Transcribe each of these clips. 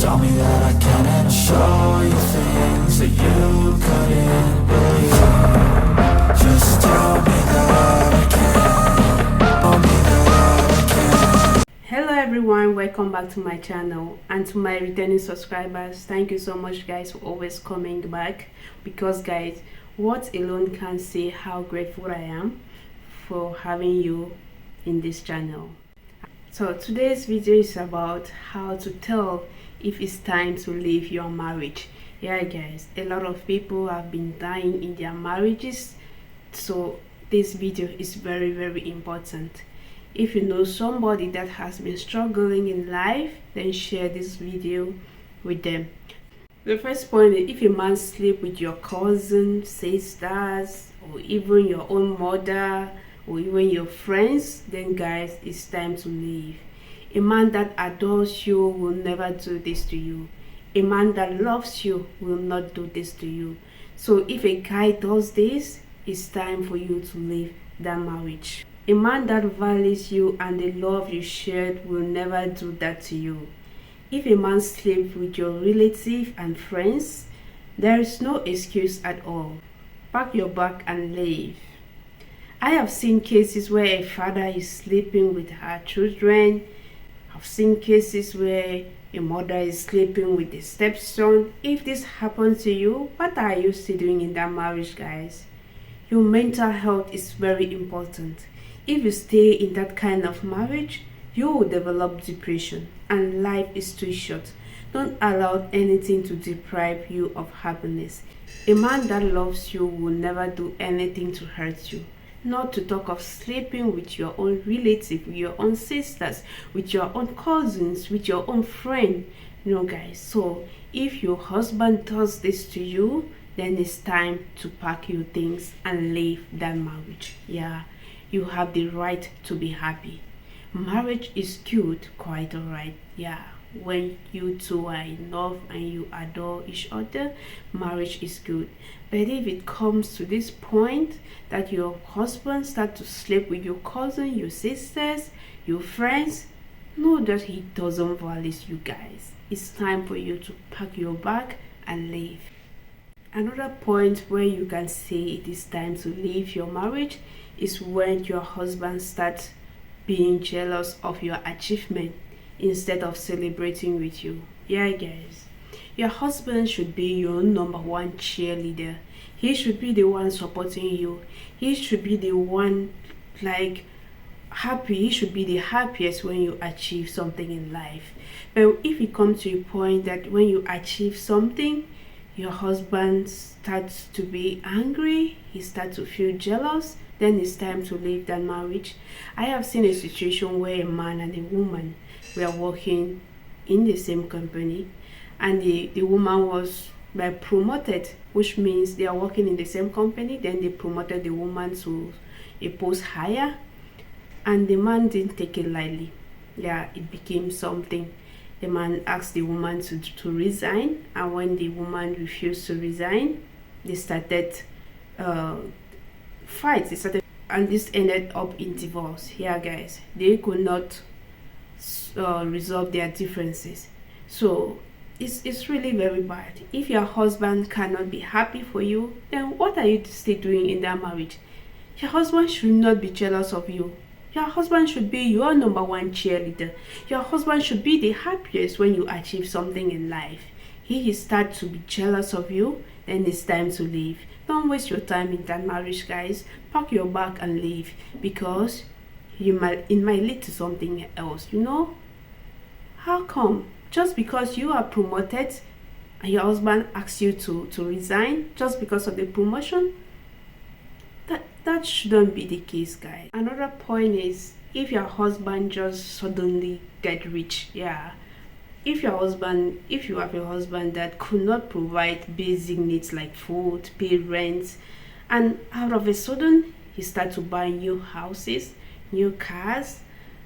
Tell me that I can and I'll show you things that you couldn't believe. Just tell me that I can. Tell me that I can. Hello everyone, welcome back to my channel, and to my returning subscribers, thank you so much guys for always coming back, because guys, words alone can't say how grateful I am for having you in this channel. So today's video is about how to tell if it's time to leave your marriage. Yeah guys, a lot of people have been dying in their marriages, so this video is very important. If you know somebody that has been struggling in life, then share this video with them. The first point is, if a man sleep with your cousin, sisters, or even your own mother, or even your friends, then guys, it's time to leave. A man that adores you will never do this to you. A man that loves you will not do this to you. So if a guy does this, it's time for you to leave that marriage. A man that values you and the love you shared will never do that to you. If a man sleeps with your relative and friends, there is no excuse at all. Pack your bag and leave. I have seen cases where a father is sleeping with her children. I've seen cases where a mother is sleeping with a stepson. If this happens to you, what are you still doing in that marriage, guys? Your mental health is very important. If you stay in that kind of marriage, you will develop depression, and life is too short. Don't allow anything to deprive you of happiness. A man that loves you will never do anything to hurt you. Not to talk of sleeping with your own relative, with your own sisters, with your own cousins, with your own friend. No guys, so if your husband does this to you, then it's time to pack your things and leave that marriage. Yeah, you have the right to be happy. Marriage is good, quite alright. Yeah, when you two are in love and you adore each other, marriage is good. But if it comes to this point that your husband starts to sleep with your cousin, your sisters, your friends, know that he doesn't value you guys. It's time for you to pack your bag and leave. Another point where you can say it is time to leave your marriage is when your husband starts being jealous of your achievement instead of celebrating with you. Yeah guys, your husband should be your number one cheerleader. He should be the one supporting you. He should be the one like happy. He should be the happiest when you achieve something in life. But if it comes to a point that when you achieve something, your husband starts to be angry, he starts to feel jealous, then it's time to leave that marriage. I have seen a situation where a man and a woman were working in the same company, and the woman was promoted, which means they are working in the same company. Then they promoted the woman to a post higher, and the man didn't take it lightly. Yeah, it became something. The man asked the woman to resign, and when the woman refused to resign, they started fights. And this ended up in divorce. Yeah guys, they could not resolve their differences. So it's really very bad. If your husband cannot be happy for you, then what are you still doing in that marriage? Your husband should not be jealous of you. Your husband should be your number one cheerleader. Your husband should be the happiest when you achieve something in life. He starts to be jealous of you, then it's time to leave. Don't waste your time in that marriage, guys. Pack your bag and leave, because it might lead to something else, you know. How come just because you are promoted and your husband asks you to resign just because of the promotion? That shouldn't be the case, guys. Another point is, if your husband just suddenly get rich, yeah, if you have a husband that could not provide basic needs like food, pay rent, and out of a sudden he start to buy new houses, new cars,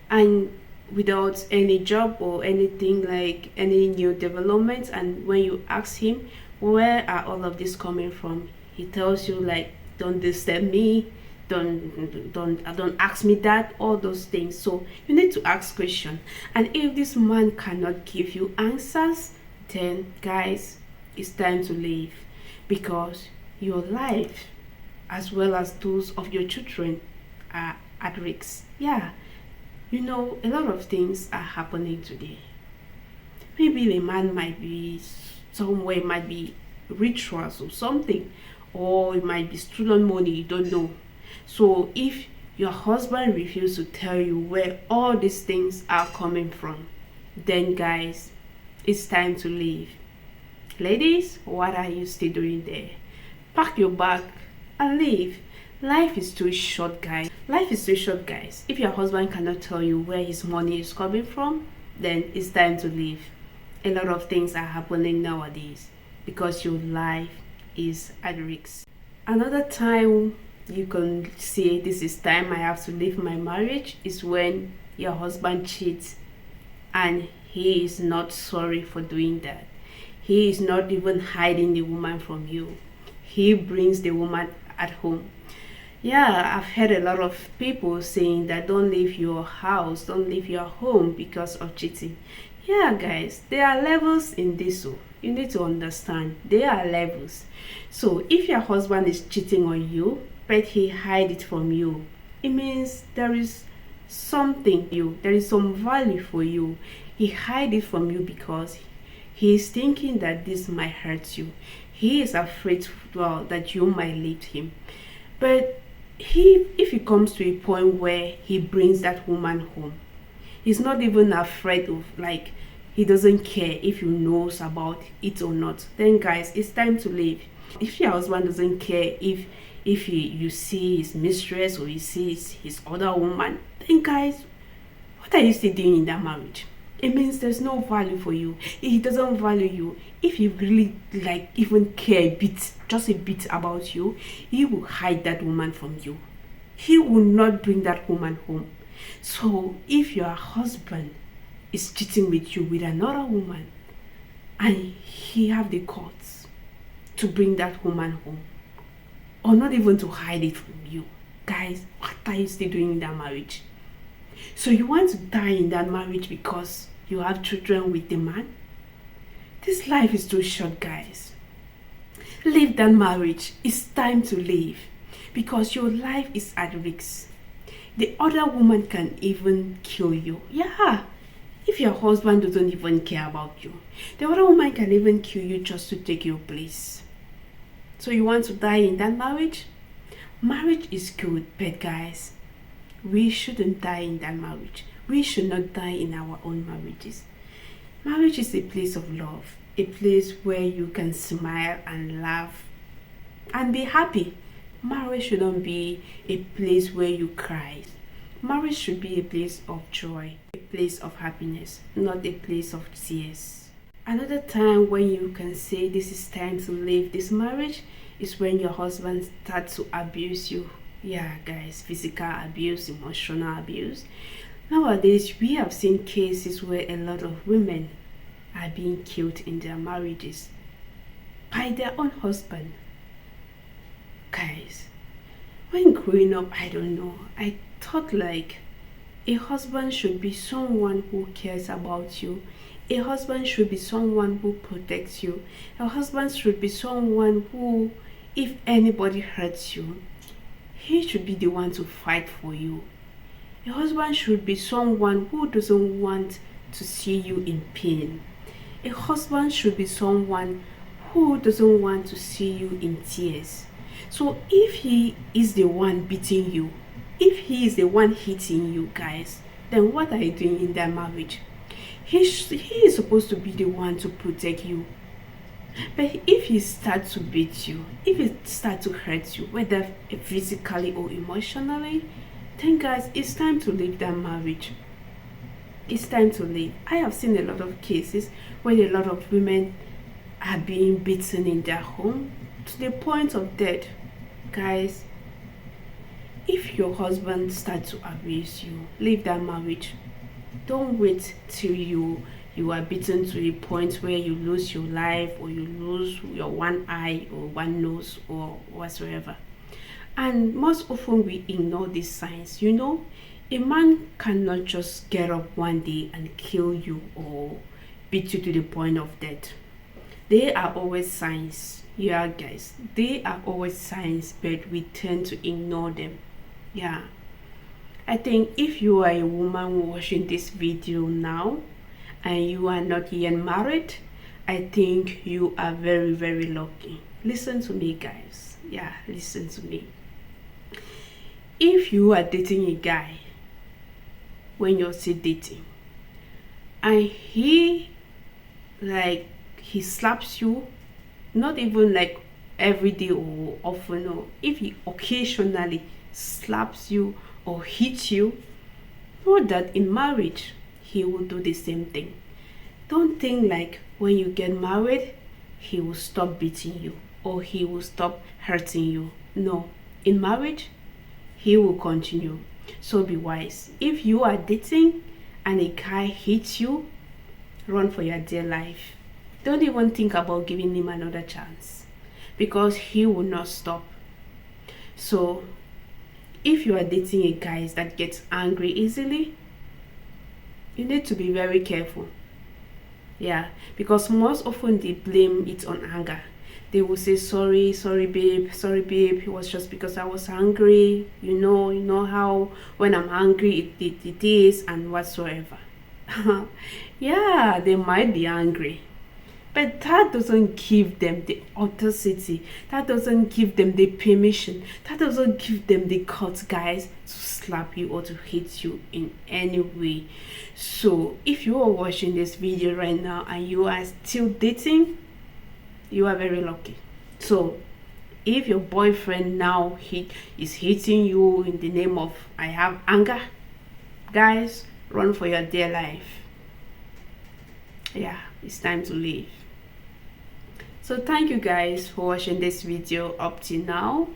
and without any job or anything like any new development, and when you ask him where are all of this coming from, he tells you like, don't disturb me, don't ask me that, all those things. So you need to ask questions, and if this man cannot give you answers, then guys, it's time to leave, because your life as well as those of your children are at risk. Yeah, a lot of things are happening today. Maybe the man might be somewhere, it might be rituals or something, or it might be stolen money, you don't know. So if your husband refuses to tell you where all these things are coming from, then guys, it's time to leave. Ladies, what are you still doing there? Pack your bag and leave. Life is too short, guys. Life is too short, guys. If your husband cannot tell you where his money is coming from, then it's time to leave. A lot of things are happening nowadays because your life is at risk. Another time you can say this is time I have to leave my marriage is when your husband cheats and he is not sorry for doing that. He is not even hiding the woman from you. He brings the woman at home. Yeah, I've heard a lot of people saying that don't leave your house, don't leave your home because of cheating. Yeah, guys, there are levels in this. So you need to understand there are levels. So if your husband is cheating on you, but he hide it from you, it means there is something there is some value for you. He hide it from you because he is thinking that this might hurt you. He is afraid, well, that you might leave him. But if he comes to a point where he brings that woman home, he's not even afraid of, like, he doesn't care if you knows about it or not, then guys, it's time to leave. If your husband doesn't care if you see his mistress or he sees his other woman, then guys, what are you still doing in that marriage? It means there's no value for you. He doesn't value you. If he really even care a bit, just a bit about you, he will hide that woman from you. He will not bring that woman home. So if your husband is cheating with you with another woman and he have the guts to bring that woman home, or not even to hide it from you, guys, what are you still doing in that marriage? So you want to die in that marriage because you have children with the man? This life is too short, guys. Leave that marriage. It's time to leave because your life is at risk. The other woman can even kill you. Yeah, if your husband doesn't even care about you, the other woman can even kill you just to take your place. So you want to die in that marriage? Marriage is good, but guys, we shouldn't die in that marriage. We should not die in our own marriages. Marriage is a place of love, a place where you can smile and laugh and be happy. Marriage shouldn't be a place where you cry. Marriage should be a place of joy, a place of happiness, not a place of tears. Another time when you can say this is time to leave this marriage is when your husband starts to abuse you. Yeah, guys, physical abuse, emotional abuse. Nowadays, we have seen cases where a lot of women are being killed in their marriages by their own husband. Guys, when growing up, I don't know, I thought like a husband should be someone who cares about you. A husband should be someone who protects you. A husband should be someone who, if anybody hurts you, he should be the one to fight for you. A husband should be someone who doesn't want to see you in pain. A husband should be someone who doesn't want to see you in tears. So if he is the one beating you, if he is the one hitting you, guys, then what are you doing in that marriage? He is supposed to be the one to protect you. But if he starts to beat you, if he starts to hurt you, whether physically or emotionally, then guys, it's time to leave that marriage. It's time to leave. I have seen a lot of cases where a lot of women are being beaten in their home to the point of death. Guys, if your husband starts to abuse you, leave that marriage. Don't wait till you are beaten to a point where you lose your life or you lose your one eye or one nose or whatsoever. And most often we ignore these signs. A man cannot just get up one day and kill you or beat you to the point of death. They are always signs. Yeah, guys, they are always signs, but we tend to ignore them. Yeah, I think if you are a woman watching this video now and you are not yet married, I think you are very, very lucky. Listen to me, guys. Yeah, listen to me. If you are dating a guy when you're still dating and he slaps you, not even like every day or often, or if he occasionally slaps you or hits you, know that in marriage he will do the same thing. Don't think like when you get married he will stop beating you or he will stop hurting you. No, in marriage he will continue. So be wise. If you are dating and a guy hits you, run for your dear life. Don't even think about giving him another chance, because he will not stop. So if you are dating a guy that gets angry easily, you need to be very careful. Yeah, because most often they blame it on anger. They will say, sorry babe, it was just because I was angry. You know how when I'm angry it is and whatsoever. Yeah, they might be angry, but that doesn't give them the audacity, that doesn't give them the permission, that doesn't give them the guts, guys, to slap you or to hit you in any way. So if you are watching this video right now and you are still dating, you are very lucky. So if your boyfriend now is hitting you in the name of I have anger, guys, run for your dear life. Yeah, it's time to leave. So thank you guys for watching this video up to now.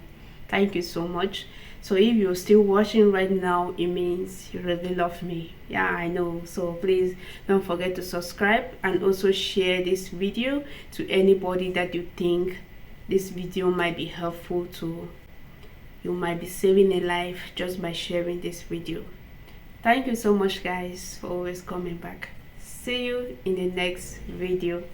Thank you so much. So if you're still watching right now, it means you really love me. Yeah, I know. So please don't forget to subscribe and also share this video to anybody that you think this video might be helpful to. You might be saving a life just by sharing this video. Thank you so much, guys, for always coming back. See you in the next video.